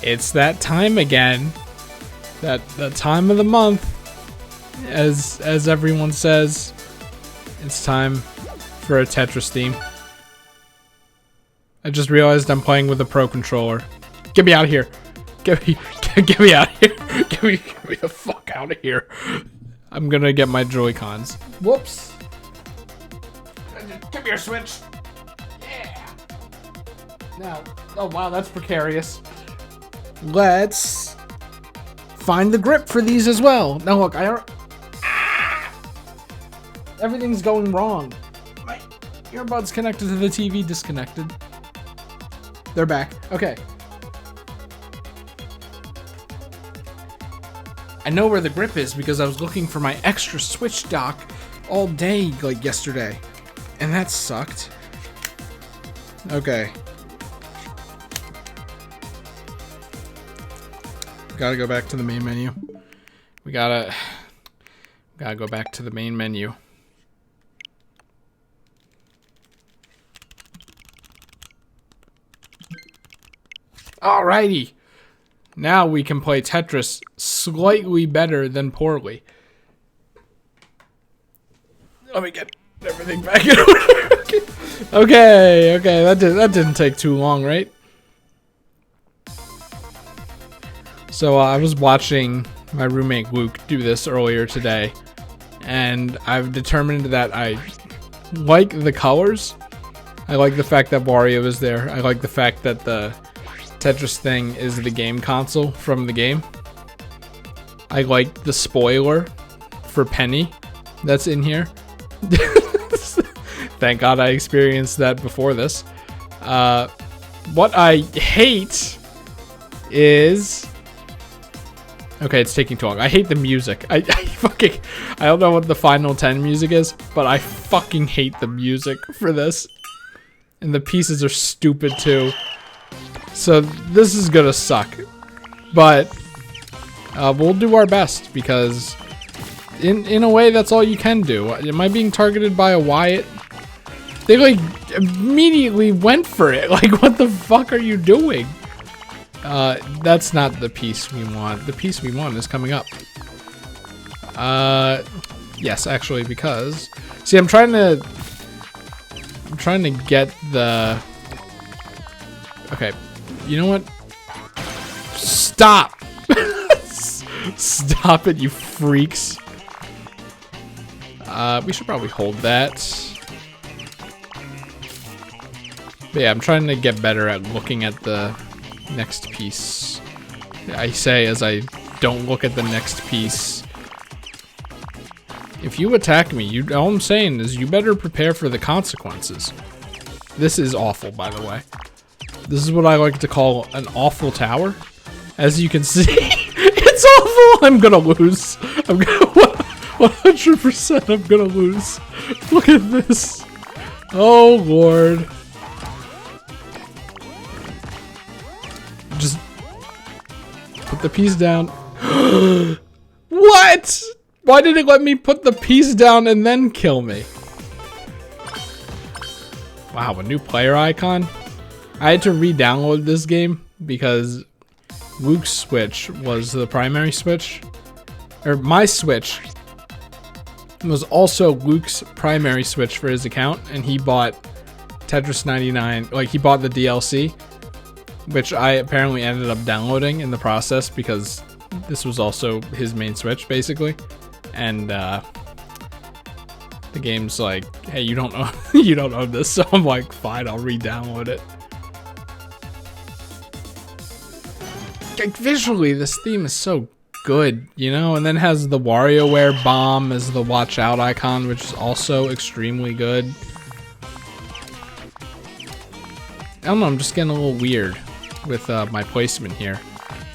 It's that time again. That time of the month. As everyone says, it's time for a Tetris theme. I just realized I'm playing with a Pro Controller. Get me out of here. Get me out of here. Get me the fuck out of here. I'm gonna get my Joy-Cons. Whoops. Give me your Switch. Yeah. Now, oh wow, that's precarious. Let's find the grip for these as well. Now look, everything's going wrong. My earbuds connected to the TV disconnected. They're back. Okay. I know where the grip is because I was looking for my extra Switch dock all day, like yesterday. And that sucked. Okay. Gotta go back to the main menu. We gotta go back to the main menu. Alrighty. Now we can play Tetris slightly better than poorly. Let me get everything back in order. Okay, that didn't take too long, right? So I was watching my roommate Luke do this earlier today, and I've determined that I like the colors. I like the fact that Wario is there. I like the fact that the Tetris thing is the game console from the game. I like the spoiler for Penny that's in here. Thank God I experienced that before this. What I hate is... Okay, it's taking too long. I hate the music. I don't know what the Final 10 music is, but I fucking hate the music for this. And the pieces are stupid too. So this is gonna suck. But we'll do our best because in a way that's all you can do. Am I being targeted by a Wyatt? They like immediately went for it. Like, what the fuck are you doing? That's not the piece we want. The piece we want is coming up. Yes, actually, because see, I'm trying to get the. Okay, you know what? Stop! Stop it, you freaks. We should probably hold that. But yeah, I'm trying to get better at looking at the next piece. I say as I don't look at the next piece. If you attack me, all I'm saying is you better prepare for the consequences. This is awful, by the way. This is what I like to call an awful tower. As you can see, it's awful. I'm gonna lose. I'm gonna 100%. I'm gonna lose. Look at this. Oh Lord. Just put the piece down. What? Why did it let me put the piece down and then kill me? Wow, a new player icon? I had to re-download this game because Luke's Switch was the primary Switch. Or my Switch was also Luke's primary Switch for his account, and he bought Tetris 99, like he bought the DLC, which I apparently ended up downloading in the process because this was also his main Switch, basically. And the game's like, hey, you don't own you don't own this, so I'm like, fine, I'll re-download it. Like, visually, this theme is so good, you know, and then has the WarioWare bomb as the watch out icon, which is also extremely good. I don't know, I'm just getting a little weird with my placement here,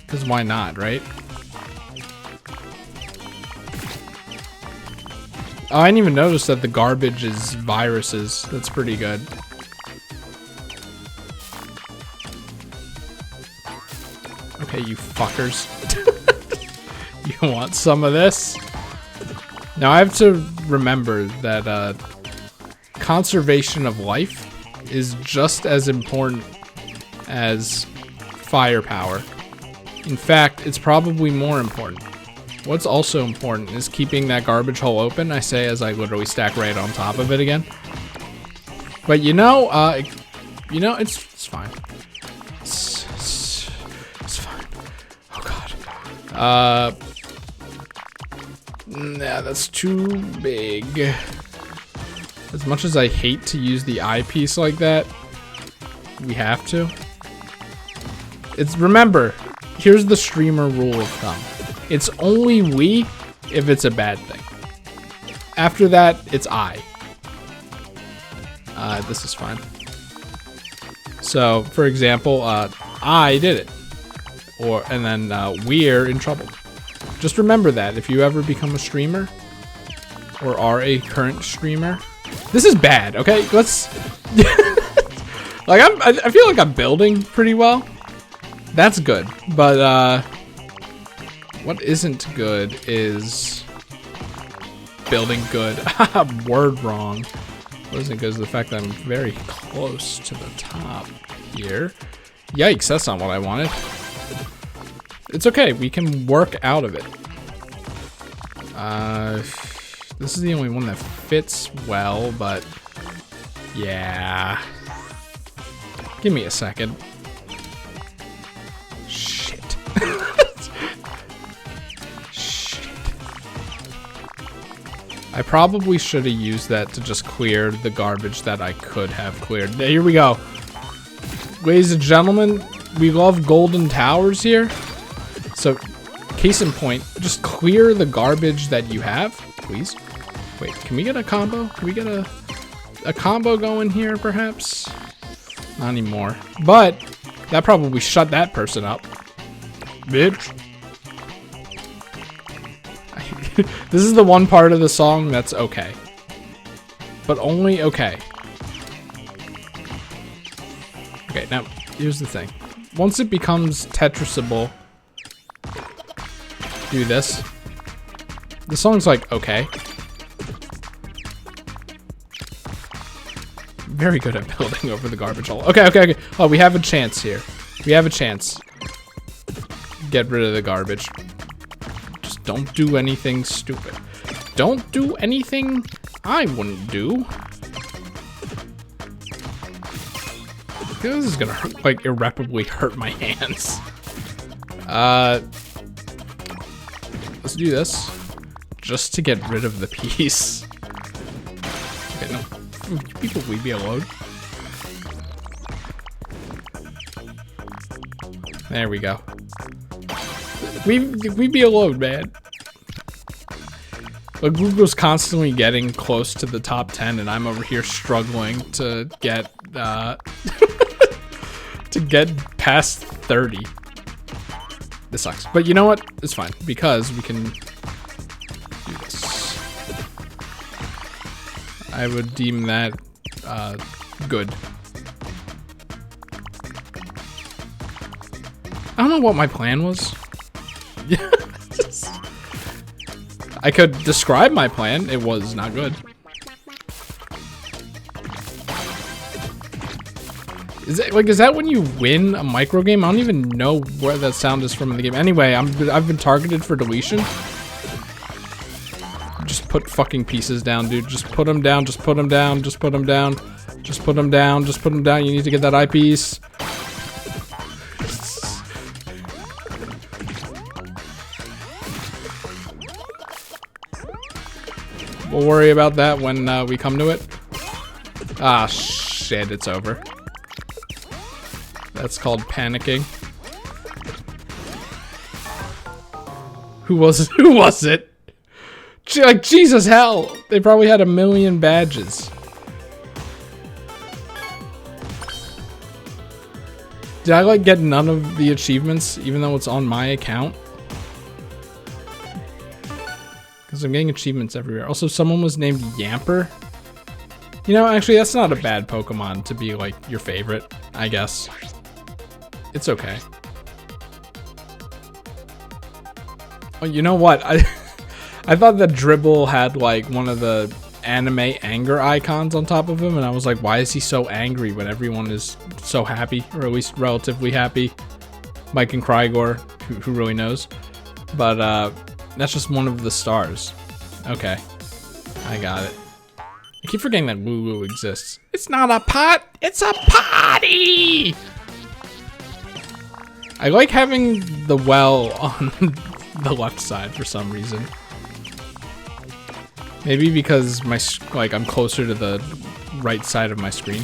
because why not, right? Oh, I didn't even notice that the garbage is viruses. That's pretty good. Okay, you fuckers. You want some of this? Now I have to remember that conservation of life is just as important as firepower. In fact, it's probably more important. What's also important is keeping that garbage hole open, I say as I literally stack right on top of it again. But you know, it's fine. It's fine. Oh god. Nah, that's too big. As much as I hate to use the eyepiece like that, we have to. Remember, here's the streamer rule of thumb. It's only we if it's a bad thing. After that, it's I. This is fine. So, for example, I did it. And then we're in trouble. Just remember that if you ever become a streamer or are a current streamer. This is bad, okay? Let's like I feel like I'm building pretty well. That's good. But what isn't good is building good. Word wrong. What isn't good is the fact that I'm very close to the top here. Yikes, that's not what I wanted. It's okay, we can work out of it. This is the only one that fits well, but yeah. Give me a second. Shit. Shit. I probably should have used that to just clear the garbage that I could have cleared. Here we go. Ladies and gentlemen, we love golden towers here. So, case in point, just clear the garbage that you have, please. Wait, can we get a combo? Can we get a combo going here, perhaps? Not anymore. But, that probably shut that person up. Bitch. This is the one part of the song that's okay. But only okay. Okay, now, here's the thing. Once it becomes Tetrisable, do this. The song's like, okay. Very good at building over the garbage hole. Okay, okay, okay. Oh, we have a chance here. We have a chance. Get rid of the garbage. Just don't do anything stupid. Don't do anything I wouldn't do. This is gonna hurt, like, irreparably hurt my hands. Let's do this. Just to get rid of the piece. Okay, no. People, leave me alone. There we go. We be alone, man. But Google's constantly getting close to the top 10, and I'm over here struggling to get to get past 30. This sucks. But you know what? It's fine, because we can do this. I would deem that good. I don't know what my plan was. I could describe my plan. It was not good. Is that when you win a micro game? I don't even know where that sound is from in the game. Anyway, I've been targeted for deletion. Just put fucking pieces down, dude. Just put them down. Just put them down. Just put them down. Just put them down. Just put them down. You need to get that eyepiece. We'll worry about that when we come to it. Ah, shit. It's over. That's called panicking. Who was it? Who was it? Like, Jesus, hell. They probably had 1 million badges. Did I, like, get none of the achievements, even though it's on my account? Because I'm getting achievements everywhere. Also, someone was named Yamper. You know, actually, that's not a bad Pokemon to be, like, your favorite, I guess. It's okay. Oh, you know what? I thought that Dribble had, like, one of the anime anger icons on top of him, and I was like, why is he so angry when everyone is so happy, or at least relatively happy? Mike and Krygor, who really knows? But that's just one of the stars. Okay, I got it. I keep forgetting that Lulu exists. It's not a pot, it's a potty! I like having the well on the left side for some reason. Maybe because I'm closer to the right side of my screen.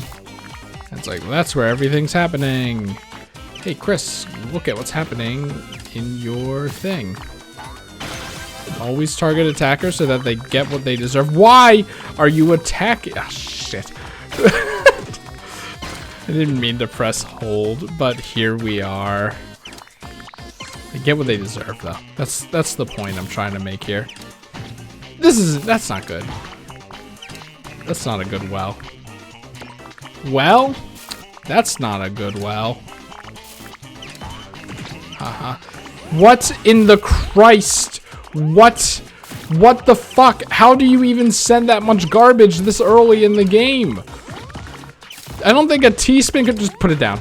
It's like, well, that's where everything's happening. Hey, Chris, look at what's happening in your thing. Always target attackers so that they get what they deserve. Why are you attacking? Ah, shit. I didn't mean to press hold, but here we are. They get what they deserve, though. That's the point I'm trying to make here. That's not good. That's not a good well. Well? That's not a good well. Haha. What in the Christ? What the fuck? How do you even send that much garbage this early in the game? I don't think a teaspoon could just put it down.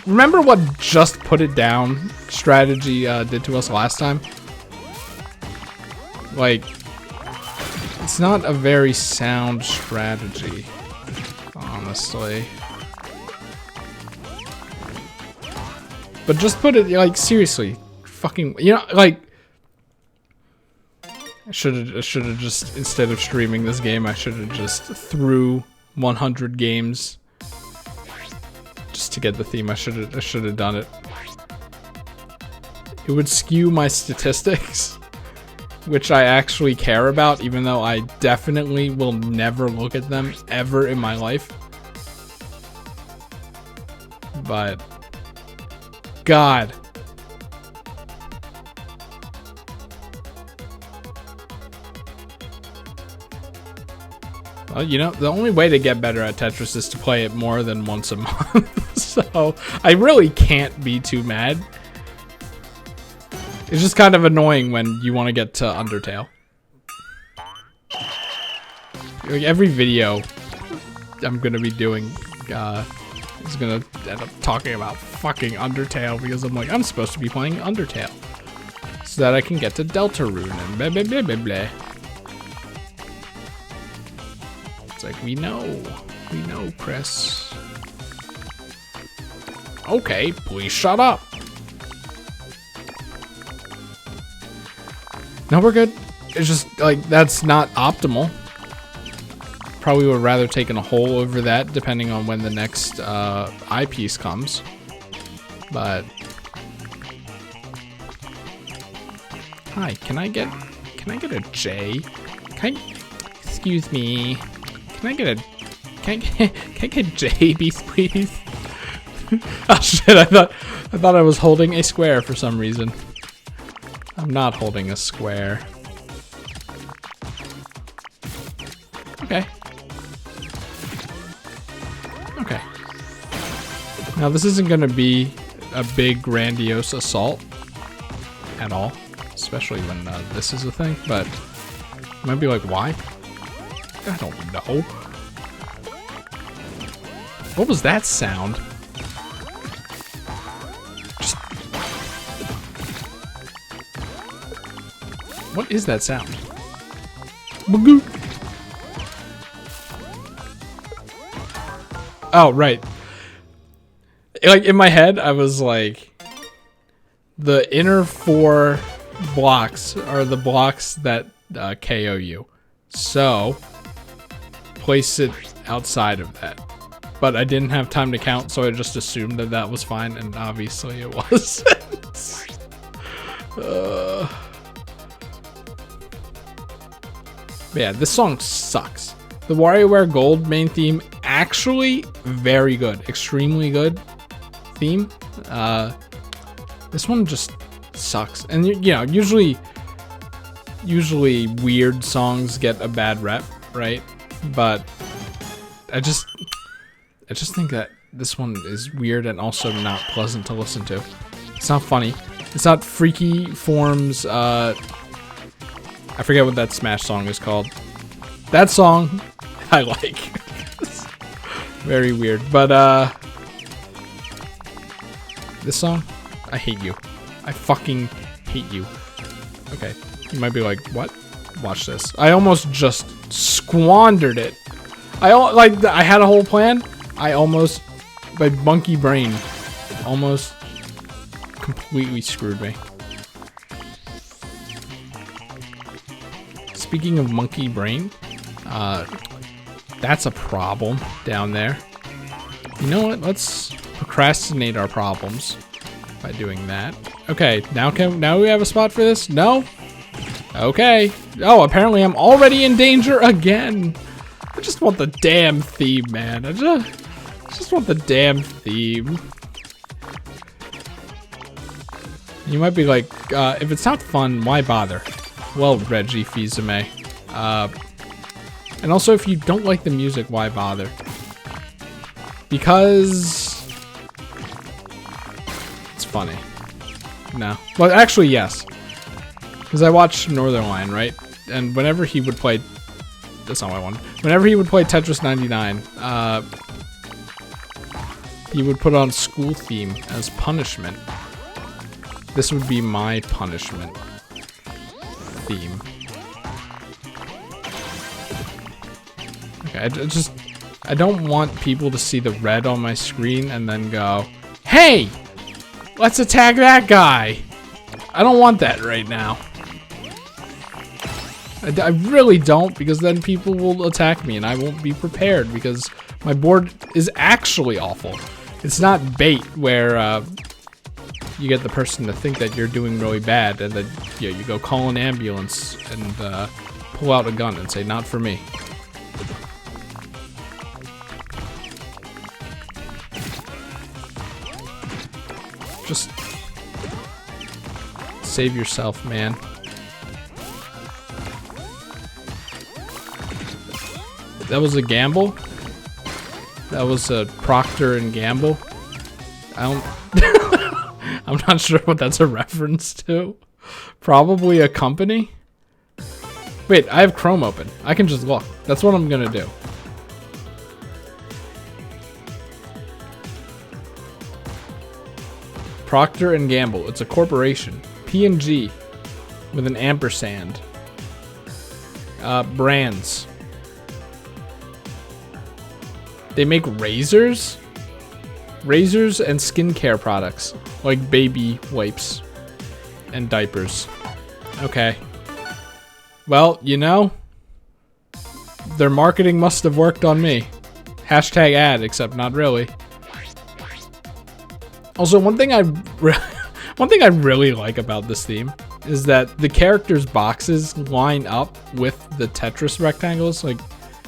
Remember what just put it down strategy did to us last time? Like, it's not a very sound strategy, honestly. But just put it, like, seriously, fucking, you know, like, I should have just, instead of streaming this game, I should have just threw 100 games just to get the theme. I should have done it. It would skew my statistics, which I actually care about, even though I definitely will never look at them ever in my life. But God. Well, you know, the only way to get better at Tetris is to play it more than once a month. So I really can't be too mad. It's just kind of annoying when you want to get to Undertale. Like every video I'm gonna be doing is gonna end up talking about fucking Undertale because I'm like, I'm supposed to be playing Undertale so that I can get to Deltarune and blah blah blah blah blah. It's like, we know, Chris. Okay, please shut up. No, we're good. It's just, like, that's not optimal. Probably would rather taken a hole over that, depending on when the next eyepiece comes. But hi, can I get a J? Excuse me. Can I get JBs, please? Oh shit! I thought I was holding a square for some reason. I'm not holding a square. Okay. Okay. Now this isn't gonna be a big grandiose assault at all, especially when this is a thing. But you might be like, why? I don't know. What was that sound? What is that sound? Magoo. Oh, right. Like, in my head, I was like, the inner 4 blocks are the blocks that KO you. So, place it outside of that. But I didn't have time to count, so I just assumed that that was fine, and obviously it was. Yeah, this song sucks. The WarioWare Gold main theme, actually very good. Extremely good theme. This one just sucks. And you know, usually weird songs get a bad rep, right? But I just think that this one is weird and also not pleasant to listen to. It's not funny. It's not Freaky Forms, I forget what that Smash song is called. That song, I like. Very weird. But, this song, I hate you. I fucking hate you. Okay. You might be like, what? Watch this. I almost just squandered it. I had a whole plan. I almost, my monkey brain almost completely screwed me. Speaking of monkey brain, that's a problem down there. You know what? Let's procrastinate our problems by doing that. Okay, now we have a spot for this? No? Okay. Oh, apparently I'm already in danger again. I just want the damn theme, man. I just want the damn theme. You might be like, if it's not fun, why bother? Well, Reggie Fils-Aimé. And also, if you don't like the music, why bother? Because it's funny. No. Well, actually, yes. Because I watched Northernlion, right? And whenever he would play... That's not what I wanted. Whenever he would play Tetris 99, he would put on school theme as punishment. This would be my punishment theme. Okay, I don't want people to see the red on my screen and then go, hey, let's attack that guy. I don't want that right now. I really don't, because then people will attack me and I won't be prepared because my board is actually awful. It's not bait where you get the person to think that you're doing really bad and then you go call an ambulance and pull out a gun and say, not for me. Just save yourself, man. That was a gamble? That was a Procter and Gamble? I don't... I'm not sure what that's a reference to. Probably a company? Wait, I have Chrome open. I can just look. That's what I'm gonna do. Procter and Gamble. It's a corporation. P&G with an ampersand. Brands. They make razors? Razors and skincare products, like baby wipes and diapers. Okay. Well, you know, their marketing must have worked on me. Hashtag ad, except not really. Also, one thing I really like about this theme is that the characters' boxes line up with the Tetris rectangles, like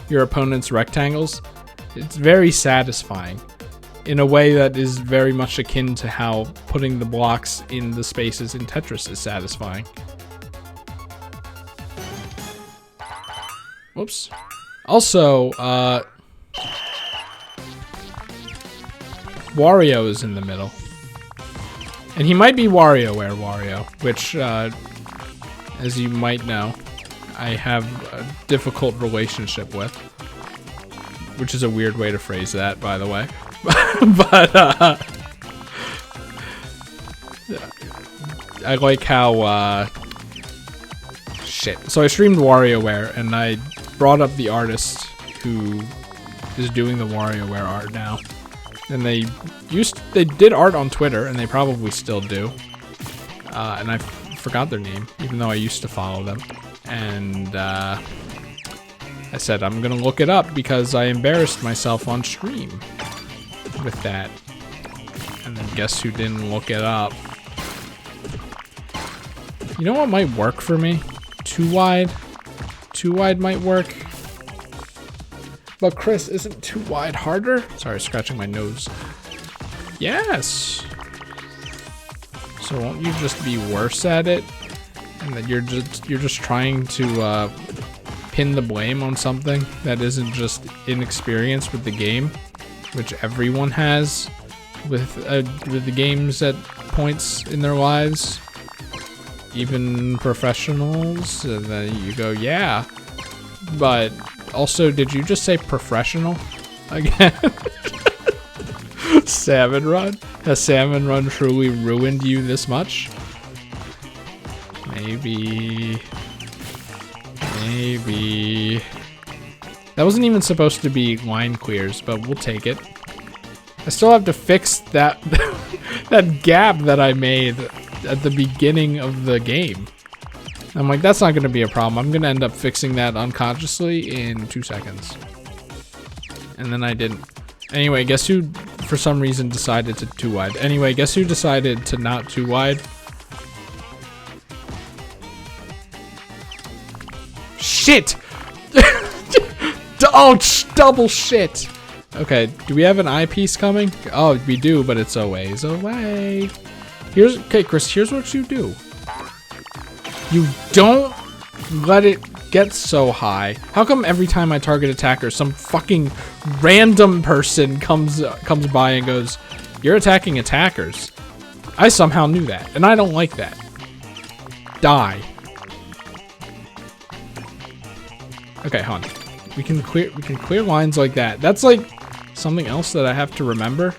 your opponent's rectangles. It's very satisfying in a way that is very much akin to how putting the blocks in the spaces in Tetris is satisfying. Whoops. Also, Wario is in the middle. And he might be WarioWare Wario, which, as you might know, I have a difficult relationship with. Which is a weird way to phrase that, by the way. But, I like how, shit. So I streamed WarioWare, and I brought up the artist who is doing the WarioWare art now. And they did art on Twitter, and they probably still do. And I forgot their name, even though I used to follow them. And, I said, I'm gonna look it up because I embarrassed myself on stream with that. And then guess who didn't look it up? You know what might work for me? Too wide? Too wide might work. But Chris, isn't too wide harder? Sorry, scratching my nose. Yes! So won't you just be worse at it? And that you're just trying to, pin the blame on something that isn't just inexperience with the game, which everyone has with the games at points in their lives, even professionals. And then you go, yeah, but also, did you just say professional again? Salmon Run? Has Salmon Run truly ruined you this much? Maybe. Maybe. That wasn't even supposed to be line clears, but we'll take it. I still have to fix that that gap that I made at the beginning of the game. I'm like, that's not going to be a problem. I'm going to end up fixing that unconsciously in 2 seconds. And then I didn't. Anyway, guess who for some reason decided to too wide? Anyway, guess who decided to not too wide? Shit! Oh, double shit! Okay, do we have an eyepiece coming? Oh, we do, but it's a ways away. Okay, Chris, here's what you do. You don't let it get so high. How come every time I target attackers, some fucking random person comes by and goes, "You're attacking attackers"? I somehow knew that, and I don't like that. Die. Okay, hold on. We can clear lines like that. That's like something else that I have to remember.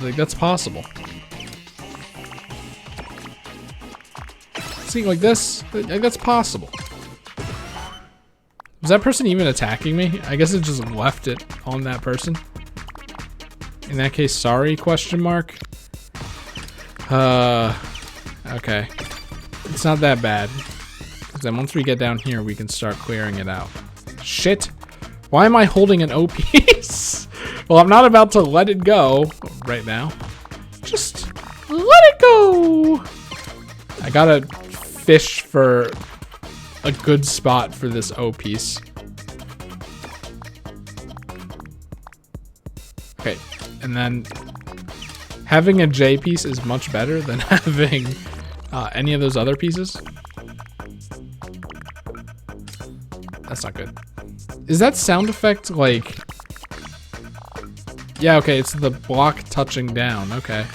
Like, that's possible. See, like this, like, that's possible. Was that person even attacking me? I guess it just left it on that person. In that case, sorry, question mark. Okay. It's not that bad. Because then once we get down here, we can start clearing it out. Shit. Why am I holding an O piece? Well, I'm not about to let it go right now. Just let it go. I gotta fish for a good spot for this O piece. Okay, and then having a J piece is much better than having any of those other pieces. That's not good. Is that sound effect like... Yeah, okay, it's the block touching down. Okay.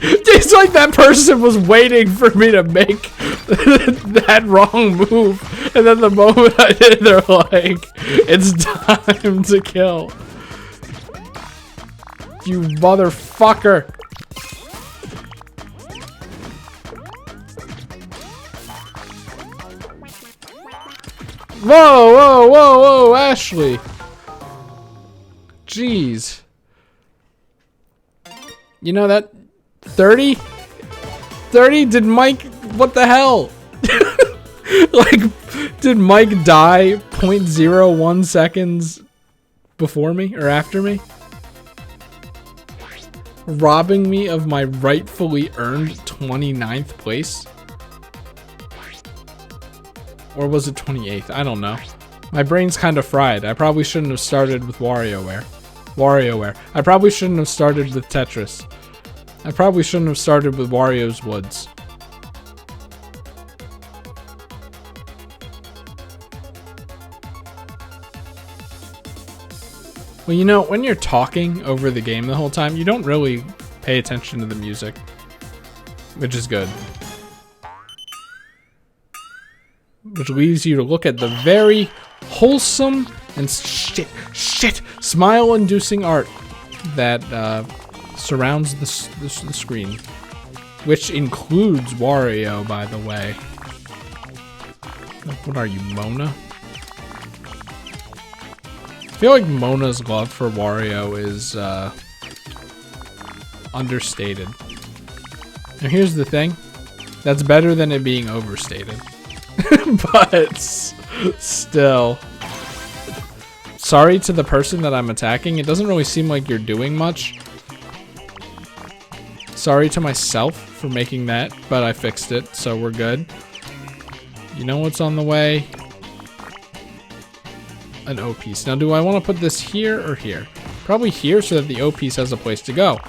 It's like that person was waiting for me to make that wrong move. And then the moment I did it, they're like, it's time to kill. You motherfucker. Whoa, whoa, whoa, whoa, Ashley. Jeez. You know that 30? 30? Did Mike, what the hell? Like, did Mike die 0.01 seconds before me or after me? Robbing me of my rightfully earned 29th place? Or was it 28th? I don't know. My brain's kind of fried. I probably shouldn't have started with WarioWare. I probably shouldn't have started with Tetris. I probably shouldn't have started with Wario's Woods. Well, you know, when you're talking over the game the whole time, you don't really pay attention to the music, which is good. Which leaves you to look at the very wholesome and smile-inducing art that surrounds the screen, which includes Wario, by the way. What are you, Mona? I feel like Mona's love for Wario is understated. Now here's the thing, that's better than it being overstated. But still, sorry to the person that I'm attacking. It doesn't really seem like you're doing much. Sorry to myself for making that, but I fixed it, so we're good. You know what's on the way? An O piece. Now, do I want to put this here or here? Probably here so that the O piece has a place to go.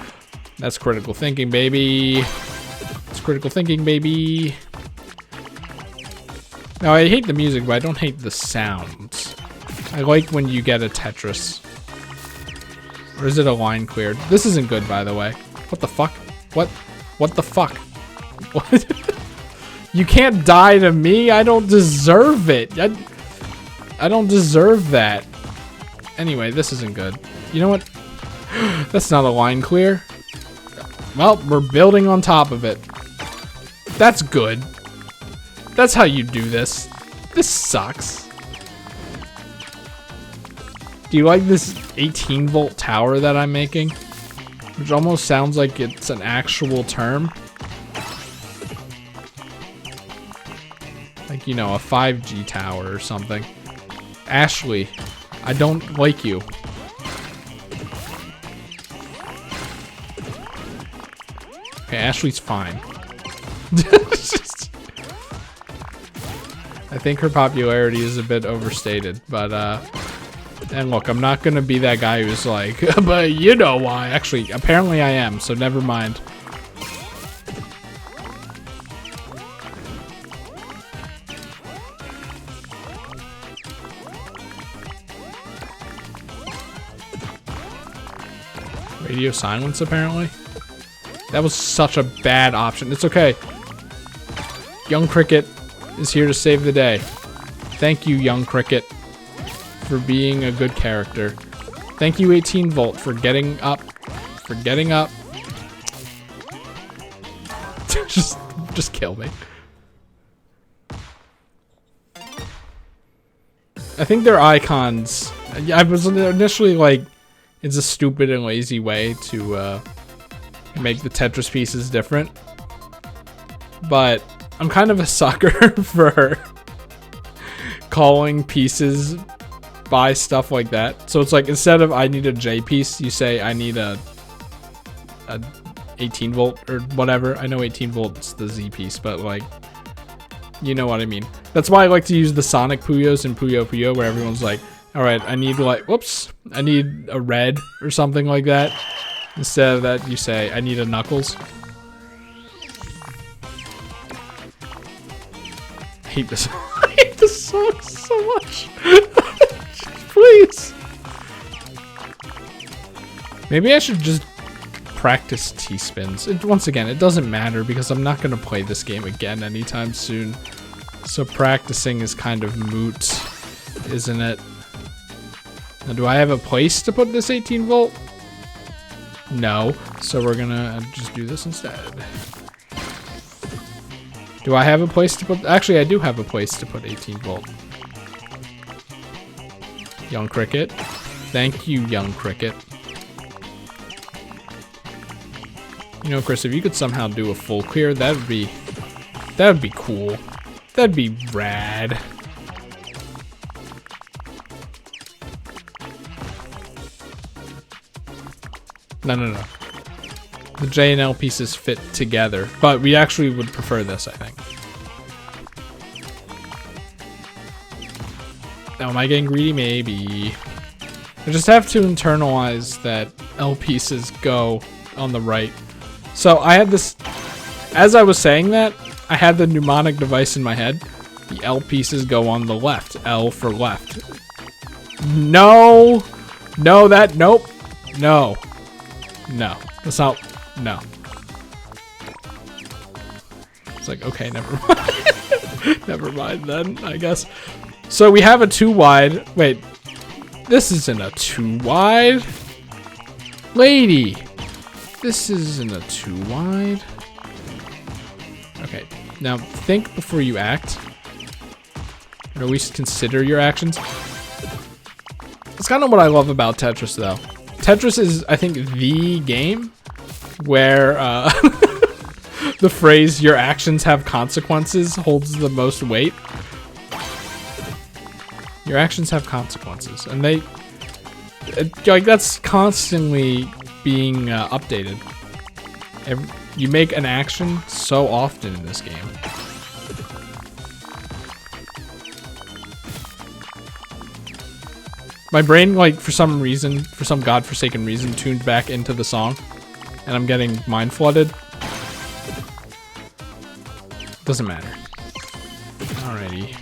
That's critical thinking, baby. It's critical thinking, baby. Now, I hate the music, but I don't hate the sounds. I like when you get a Tetris. Or is it a line cleared? This isn't good, by the way. What the fuck? What the fuck? What? You can't die to me. I don't deserve it. I don't deserve that. Anyway, this isn't good. You know what? That's not a line clear. Well, we're building on top of it. That's good. That's how you do this. This sucks. Do you like this 18-volt tower that I'm making? Which almost sounds like it's an actual term. Like, you know, a 5G tower or something. Ashley, I don't like you. Okay, Ashley's fine. I think her popularity is a bit overstated, but, and look, I'm not gonna be that guy who's like, but you know why. Actually, apparently I am, so never mind. Radio silence, apparently. That was such a bad option. It's okay. Young Cricket is here to save the day. Thank you, Young Cricket, for being a good character. Thank you, 18-volt, for getting up. just kill me. I think they're icons. I was initially like, it's a stupid and lazy way to make the Tetris pieces different. But I'm kind of a sucker for calling pieces by stuff like that. So it's like, instead of I need a J piece, you say I need a 18-volt or whatever. I know 18-volt's the Z piece, but like, you know what I mean. That's why I like to use the Sonic Puyos in Puyo Puyo, where everyone's like, all right, I need like, whoops, I need a red or something like that. Instead of that, you say, I need a Knuckles. I hate this. I hate this song so much. Please. Maybe I should just practice T-spins. Once again, it doesn't matter because I'm not going to play this game again anytime soon. So practicing is kind of moot, isn't it? Now, do I have a place to put this 18-volt? No. So we're gonna just do this instead. Do I have a place to put... Actually, I do have a place to put 18-volt. Young Cricket. Thank you, Young Cricket. You know, Chris, if you could somehow do a full clear, that would be cool. That'd be rad. No. The J and L pieces fit together, but we actually would prefer this, I think. Now, am I getting greedy? Maybe. I just have to internalize that L pieces go on the right. So I had this, as I was saying that, I had the mnemonic device in my head. The L pieces go on the left. L for left. No. No, that, nope. No. No. That's not, no. It's like, okay, never mind. Never mind then, I guess. So we have a 2 wide. Wait. This isn't a 2 wide. Lady. This isn't a 2 wide. Okay. Now think before you act. Or at least consider your actions. That's kind of what I love about Tetris, though. Tetris is, I think, the game where the phrase "your actions have consequences" holds the most weight. Your actions have consequences, and they like that's constantly being updated. You make an action so often in this game. My brain, like, for some reason, for some godforsaken reason, tuned back into the song. And I'm getting mind flooded. Doesn't matter. Alrighty.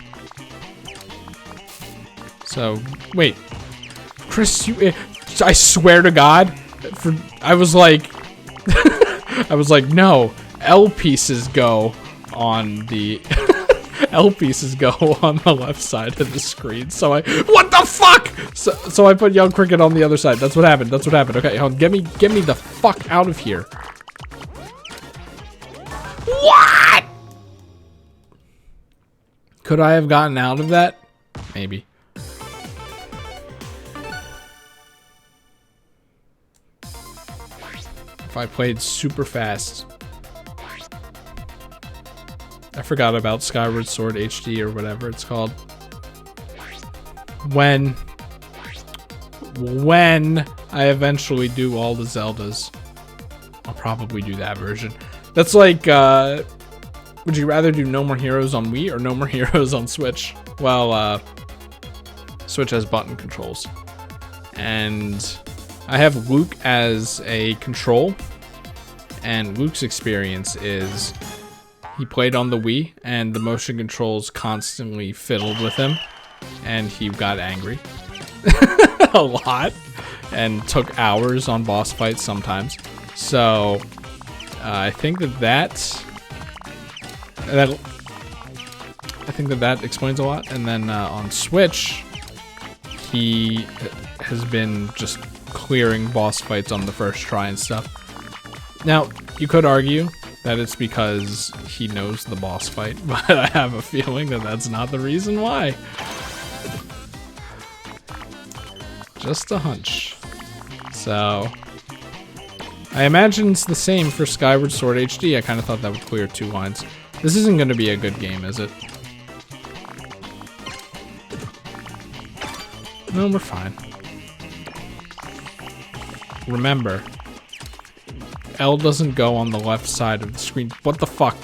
So, wait. Chris, you... I swear to God, I was like... I was like, no. L pieces go on the L pieces go on the left side of the screen. So what the fuck? So I put Young Cricket on the other side. That's what happened. That's what happened. Okay, hold on. Get me the fuck out of here. What? Could I have gotten out of that? Maybe. If I played super fast. I forgot about Skyward Sword HD or whatever it's called. When I eventually do all the Zeldas, I'll probably do that version. That's like, would you rather do No More Heroes on Wii or No More Heroes on Switch? Well, Switch has button controls. And I have Luke as a control. And Luke's experience is he played on the Wii and the motion controls constantly fiddled with him. And he got angry a lot and took hours on boss fights sometimes. So I think that explains a lot. And then on Switch, he has been just clearing boss fights on the first try and stuff. Now, you could argue that it's because he knows the boss fight, but I have a feeling that that's not the reason why. Just a hunch. So, I imagine it's the same for Skyward Sword HD. I kind of thought that would clear 2 lines. This isn't going to be a good game, is it? No, we're fine. Remember, L doesn't go on the left side of the screen. What the fuck?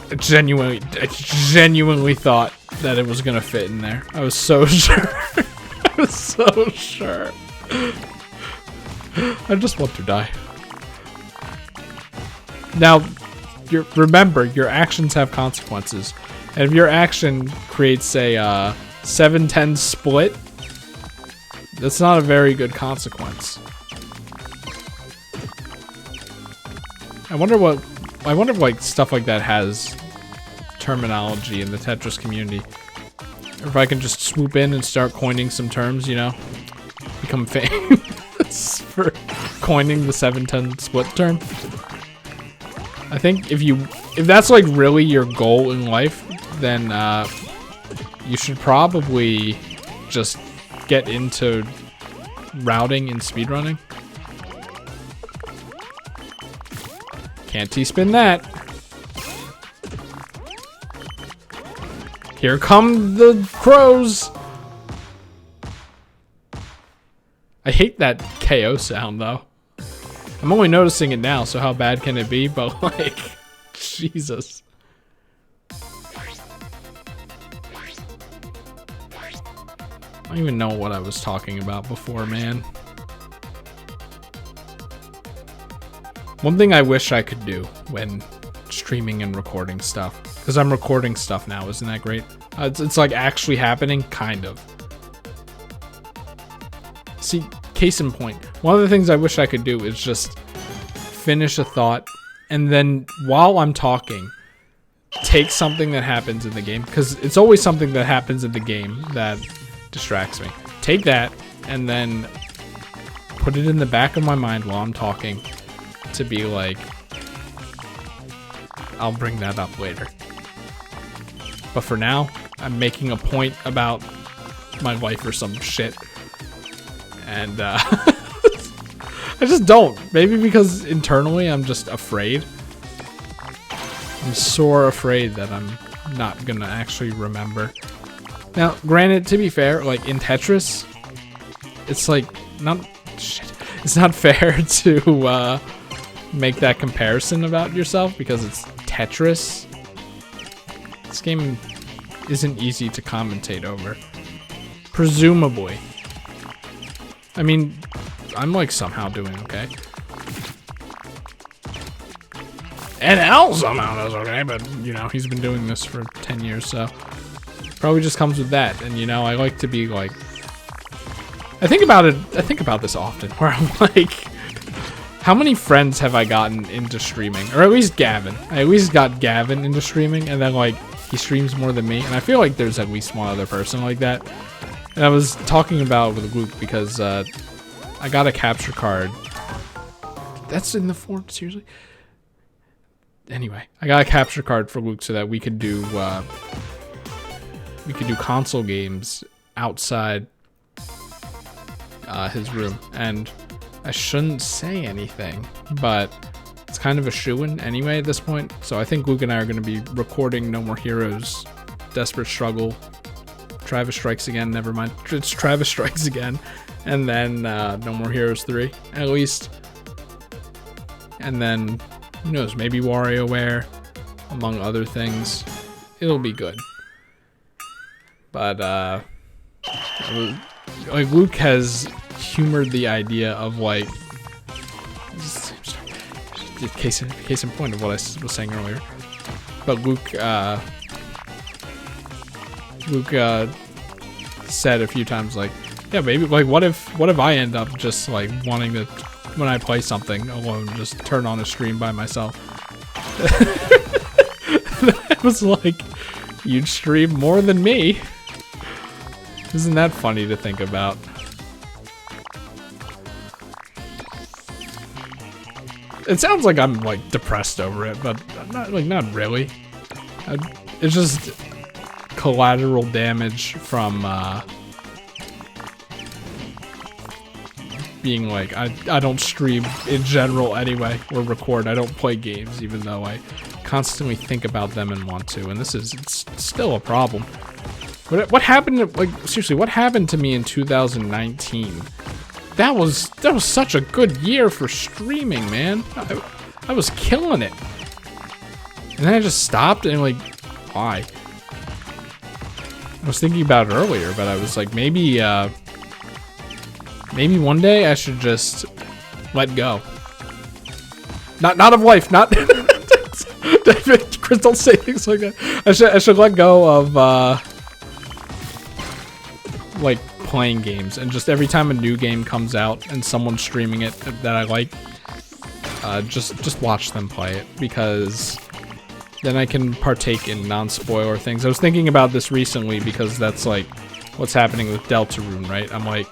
I genuinely thought that it was gonna fit in there. I was so sure. I was so sure. I just want to die. Now, remember, your actions have consequences. And if your action creates a 7-10 split, that's not a very good consequence. I wonder if like stuff like that has terminology in the Tetris community. Or if I can just swoop in and start coining some terms, you know? Become famous for coining the 7-10 split term. I think if that's like really your goal in life, then you should probably just get into routing and speedrunning. Can't T-spin that. Here come the crows. I hate that KO sound though. I'm only noticing it now, so how bad can it be? But like, Jesus. I don't even know what I was talking about before, man. One thing I wish I could do when streaming and recording stuff, because I'm recording stuff now, isn't that great? It's like actually happening, kind of. See, case in point, one of the things I wish I could do is just finish a thought, and then while I'm talking, take something that happens in the game, because it's always something that happens in the game that distracts me. Take that and then put it in the back of my mind while I'm talking to be like, I'll bring that up later. But for now, I'm making a point about my life or some shit. And I just don't. Maybe because internally I'm just afraid. I'm sore afraid that I'm not gonna actually remember. Now, granted, to be fair, like in Tetris, it's like it's not fair to make that comparison about yourself because it's Tetris. This game isn't easy to commentate over. Presumably. I mean, I'm like somehow doing okay. And L somehow does okay, but you know, he's been doing this for 10 years, so probably just comes with that. And you know, I like to be like, I think about this often, where I'm like, How many friends have I gotten into streaming? Or at least Gavin. I at least got Gavin into streaming, and then, like, he streams more than me. And I feel like there's at least one other person like that. And I was talking about it with Luke because I got a capture card. That's in the form, seriously? Anyway, I got a capture card for Luke so that we could do console games outside his room. And I shouldn't say anything, but it's kind of a shoo-in anyway at this point. So I think Luke and I are going to be recording No More Heroes, Desperate Struggle, Travis Strikes Again, never mind. It's Travis Strikes Again, and then No More Heroes 3, at least. And then, who knows, maybe WarioWare, among other things. It'll be good. But, like, Luke has humored the idea of, like, case in point of what I was saying earlier. But Luke said a few times, like, yeah, maybe, like, what if I end up just, like, wanting to, when I play something alone, just turn on a stream by myself. I was like, you'd stream more than me. Isn't that funny to think about? It sounds like I'm, like, depressed over it, but not really. It's just collateral damage from being like, I don't stream in general anyway, or record. I don't play games, even though I constantly think about them and want to. And it's still a problem. What happened to, like, seriously, what happened to me in 2019? That was such a good year for streaming, man. I was killing it. And then I just stopped and, like, why? I was thinking about it earlier, but I was like, maybe one day I should just let go. Not of life, not Chris, don't say things like that. I should let go of like playing games, and just every time a new game comes out and someone's streaming it that I like, just watch them play it, because then I can partake in non-spoiler things. I was thinking about this recently because that's like what's happening with Deltarune, right? I'm like,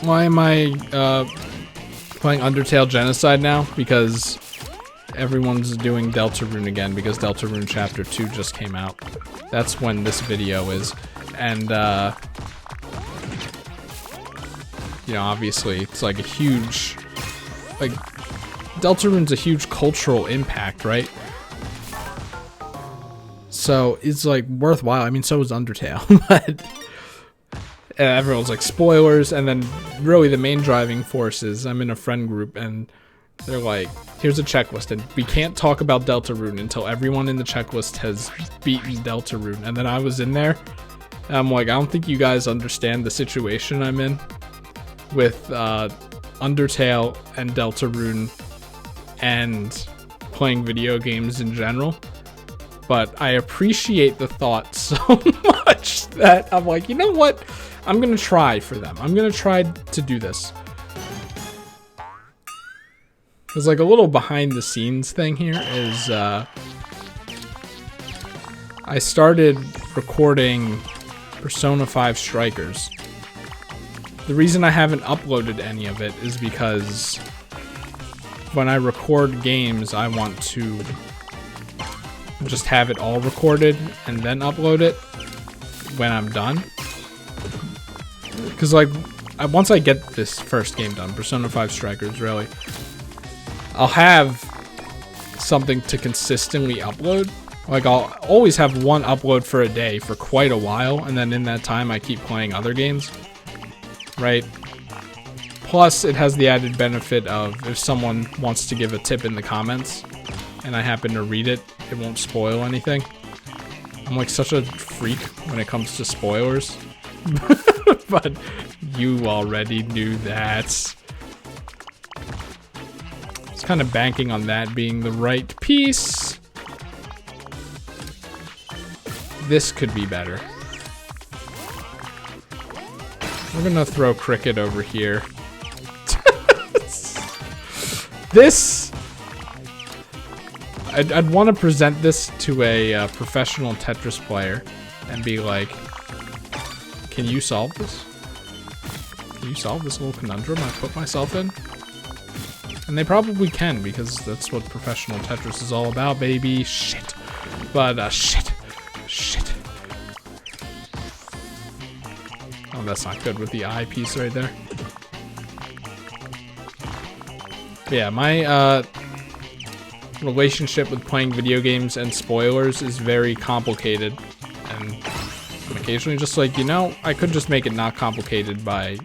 why am I playing Undertale Genocide now? Because everyone's doing Deltarune again, because Deltarune Chapter 2 just came out. That's when this video is. And, you know, obviously it's like a huge, like, Deltarune's a huge cultural impact, right? So it's like worthwhile. I mean, so is Undertale, but everyone's like spoilers. And then really the main driving force is I'm in a friend group and they're like, here's a checklist, and we can't talk about Deltarune until everyone in the checklist has beaten Deltarune. And then I was in there, and I'm like, I don't think you guys understand the situation I'm in with Undertale and Deltarune and playing video games in general. But I appreciate the thought so much that I'm like, you know what? I'm gonna try for them. I'm gonna try to do this. There's like a little behind the scenes thing here is I started recording Persona 5 Strikers. The reason I haven't uploaded any of it is because when I record games, I want to just have it all recorded and then upload it when I'm done. Because, like, once I get this first game done, Persona 5 Strikers, really, I'll have something to consistently upload. Like, I'll always have one upload for a day for quite a while, and then in that time I keep playing other games, right? Plus, it has the added benefit of if someone wants to give a tip in the comments and I happen to read it, it won't spoil anything. I'm like such a freak when it comes to spoilers. But you already knew that. It's kind of banking on that being the right piece. This could be better. We're gonna throw Cricket over here. This... I'd want to present this to a professional Tetris player and be like, can you solve this? Can you solve this little conundrum I put myself in? And they probably can, because that's what professional Tetris is all about, baby. Shit. But, shit. Oh, that's not good with the eye piece right there. But yeah, my, relationship with playing video games and spoilers is very complicated, and I'm occasionally just like, you know, I could just make it not complicated by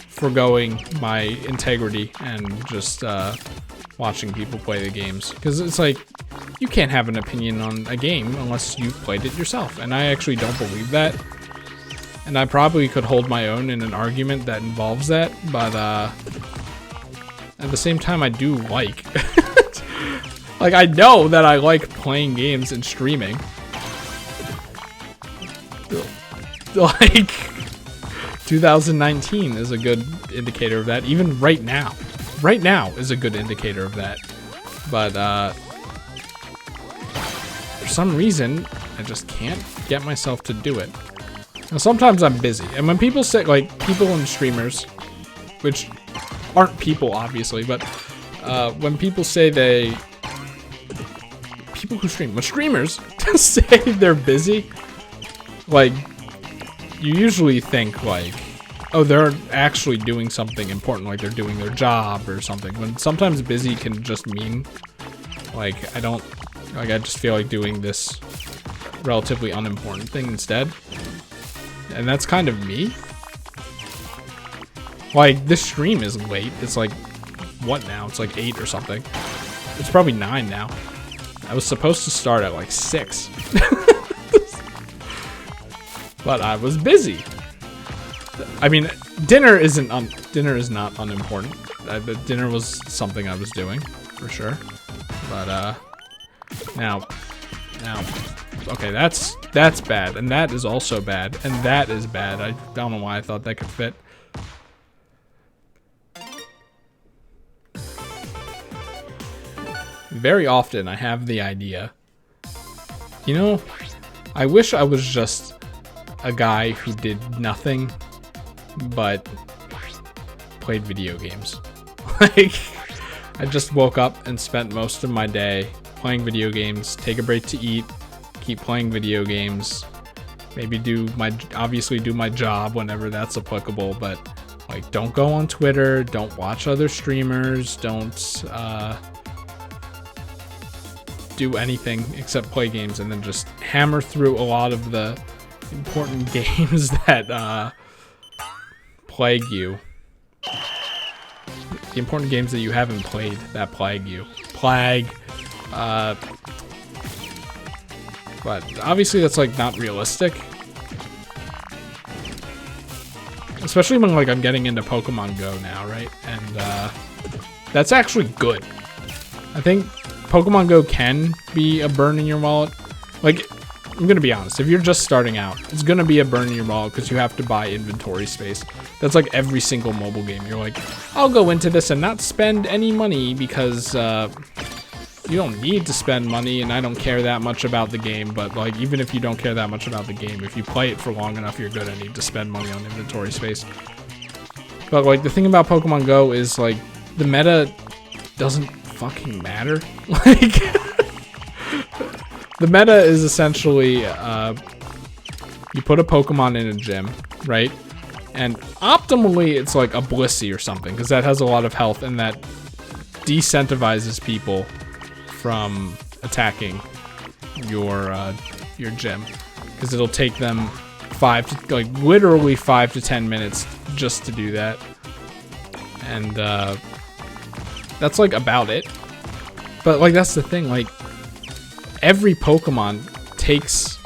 foregoing my integrity and just watching people play the games, because it's like, you can't have an opinion on a game unless you've played it yourself, and I actually don't believe that, and I probably could hold my own in an argument that involves that, but at the same time I do like like, I know that I like playing games and streaming. Like, 2019 is a good indicator of that. Even right now. Right now is a good indicator of that. But, for some reason, I just can't get myself to do it. Now, sometimes I'm busy. And when people say, like, people and streamers, which aren't people, obviously, but, when people say they... People who stream, when streamers say they're busy, like, you usually think like, oh, they're actually doing something important, like they're doing their job or something. When sometimes busy can just mean, like, I just feel like doing this relatively unimportant thing instead. And that's kind of me. Like, this stream is late. It's like, what now? It's like 8 or something. It's probably 9 now. I was supposed to start at like 6. But I was busy. I mean, dinner is not unimportant. The dinner was something I was doing, for sure. But now, okay, that's bad, and that is also bad, and that is bad. I don't know why I thought that could fit. Very often I have the idea, you know, I wish I was just a guy who did nothing but played video games. Like, I just woke up and spent most of my day playing video games, take a break to eat, keep playing video games, maybe obviously do my job whenever that's applicable, but like, don't go on Twitter, don't watch other streamers, don't do anything except play games, and then just hammer through a lot of the important games that plague you. The important games that you haven't played that plague you. But obviously that's like not realistic. Especially when like I'm getting into Pokemon Go now, right? And that's actually good. I think Pokemon Go can be a burn in your wallet. Like, I'm gonna be honest, if you're just starting out, it's gonna be a burn in your wallet because you have to buy inventory space. That's like every single mobile game. You're like, I'll go into this and not spend any money because you don't need to spend money, and I don't care that much about the game. But like, even if you don't care that much about the game, if you play it for long enough, you're gonna need to spend money on inventory space. But like, the thing about Pokemon Go is like, the meta doesn't fucking matter. Like, the meta is essentially you put a Pokemon in a gym, right? And optimally it's like a Blissey or something, because that has a lot of health and that decentivizes people from attacking your gym, because it'll take them literally 5 to 10 minutes just to do that. And that's like about it. But like, that's the thing, like, every Pokemon takes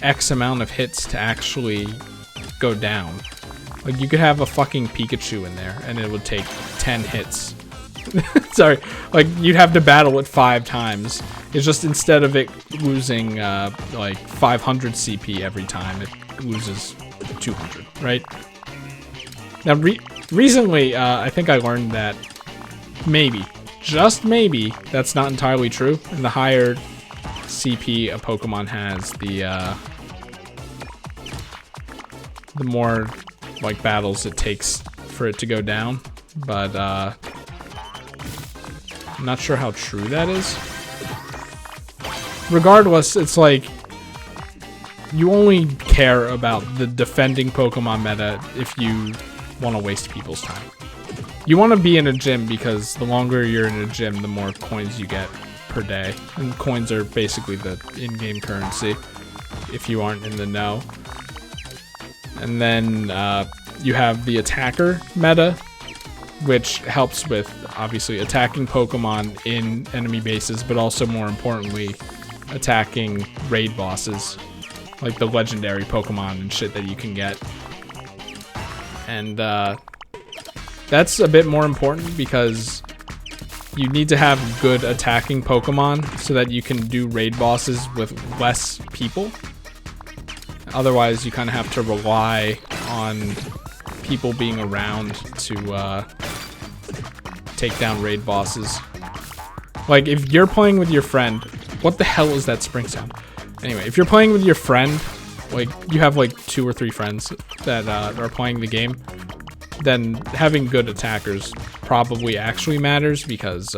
X amount of hits to actually go down. Like, you could have a fucking Pikachu in there and it would take 10 hits. Sorry, like, you'd have to battle it 5 times. It's just, instead of it losing like 500 CP every time, it loses 200, right? Now recently I think I learned that maybe, just maybe, that's not entirely true. And the higher CP a Pokemon has, the more like battles it takes for it to go down. But I'm not sure how true that is. Regardless, it's like you only care about the defending Pokemon meta if you want to waste people's time. You want to be in a gym because the longer you're in a gym, the more coins you get per day. And coins are basically the in-game currency if you aren't in the know. And then you have the attacker meta, which helps with obviously attacking Pokemon in enemy bases, but also more importantly, attacking raid bosses, like the legendary Pokemon and shit that you can get. And that's a bit more important because you need to have good attacking Pokemon so that you can do raid bosses with less people. Otherwise, you kind of have to rely on people being around to take down raid bosses. Like, if you're playing with your friend, what the hell is that spring sound? Anyway, if you're playing with your friend, like, you have like 2 or 3 friends that are playing the game, then having good attackers probably actually matters because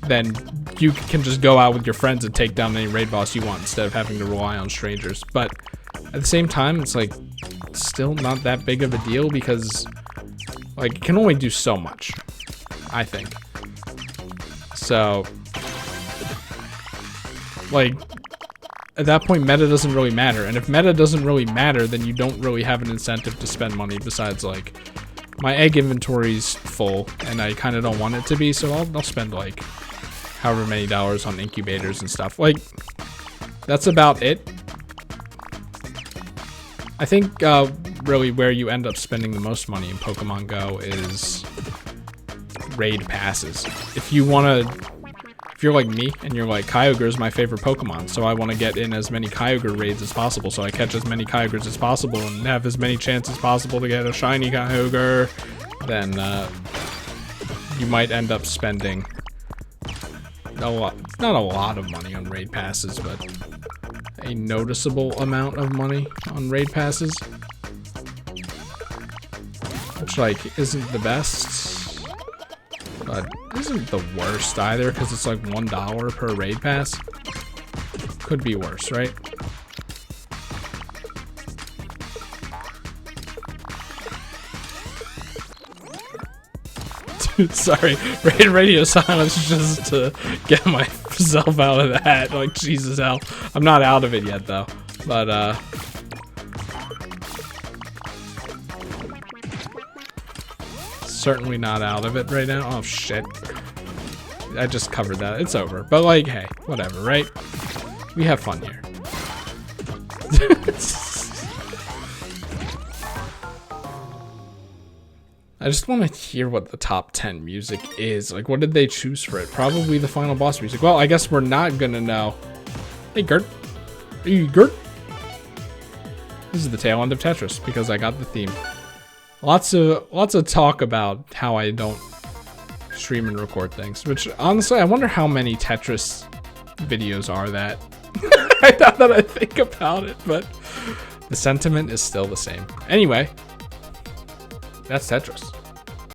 then you can just go out with your friends and take down any raid boss you want instead of having to rely on strangers. But at the same time, it's like still not that big of a deal because like it can only do so much, I think. So like at that point, meta doesn't really matter. And if meta doesn't really matter, then you don't really have an incentive to spend money besides like my egg inventory's full and I kind of don't want it to be, so I'll spend like however many dollars on incubators and stuff. Like, that's about it. I think really where you end up spending the most money in Pokemon Go is raid passes. If you want to, if you're like me and you're like, Kyogre is my favorite Pokemon, so I want to get in as many Kyogre raids as possible, so I catch as many Kyogres as possible and have as many chances possible to get a shiny Kyogre, then you might end up spending a lot, not a lot of money on raid passes, but a noticeable amount of money on raid passes, which like isn't the best, but isn't the worst either because it's like $1 per raid pass. Could be worse, right? Sorry, radio silence just to get myself out of that. Like, Jesus, hell. I'm not out of it yet, though. But, certainly not out of it right now. Oh, shit. I just covered that. It's over. But, like, hey, whatever, right? We have fun here. I just want to hear what the top 10 music is. Like, what did they choose for it? Probably the final boss music. Well, I guess we're not gonna know. Hey, Gert. Hey, Gert. This is the tail end of Tetris because I got the theme. Lots of talk about how I don't stream and record things, which honestly, I wonder how many Tetris videos are that. Now that I think about it, but the sentiment is still the same. Anyway, that's Tetris.